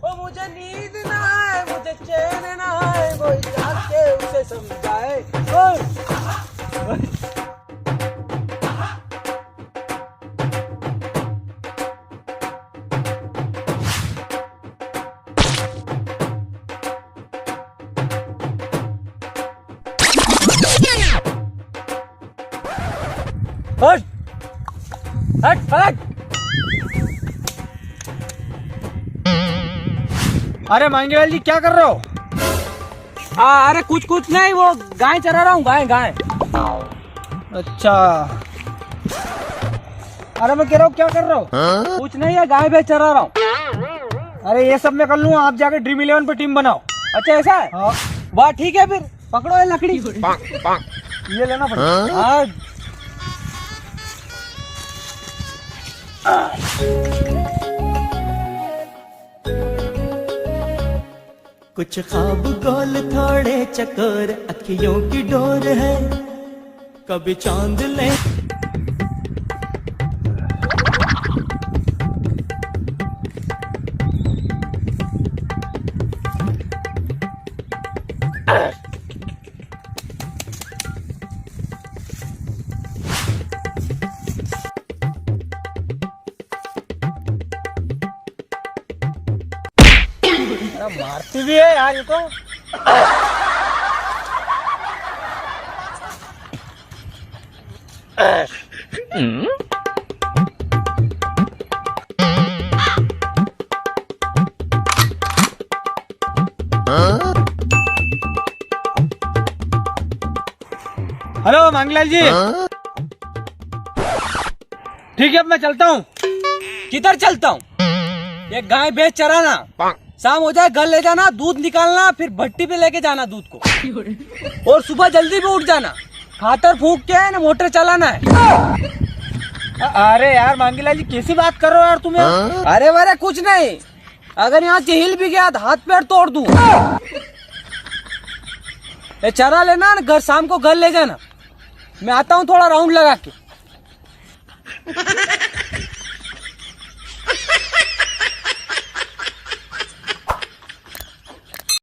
ओ मुझे नींद ना आए, मुझे चैन ना आए, कोई जाके उसे समझाए। हट हट हट। अरे मांगेलाल जी क्या कर रहे हो? अरे कुछ कुछ नहीं, वो गाय चरा रहा हूँ, गाय गाय। अच्छा, अरे मैं कह रहा हूँ क्या कर रहे हो? कुछ नहीं है, गाय भैंस चरा रहा हूँ। अरे ये सब मैं कर लूँगा, आप जाके ड्रीम 11 पे टीम बनाओ। अच्छा ऐसा है? हाँ, वाह ठीक है, फिर पकड़ो ये लकड़ी। ये लेना पड़ेगा। हाँ कुछ ख्वाब गोल थोड़े चकोर, अखियों की डोर है, कभी चांद ले। मारती भी है यार ये तो। हेलो मांगलाल जी। ठीक है, अब मैं चलता हूँ। किधर चलता हूँ? ये गाय भैंस चराना, शाम हो जाए घर ले जाना, दूध निकालना, फिर भट्टी पे लेके जाना दूध को, और सुबह जल्दी भी उठ जाना, खातर फूंक के ना मोटर चलाना है। अरे यार मांगीलाल जी कैसी बात कर रहे हो यार तुम यार? अरे वरे कुछ नहीं, अगर यहाँ से हिल भी गया तो हाथ पैर तोड़ दूं। ये चरा लेना ना, घर शाम को घर ले जाना, मैं आता हूँ थोड़ा राउंड लगा के।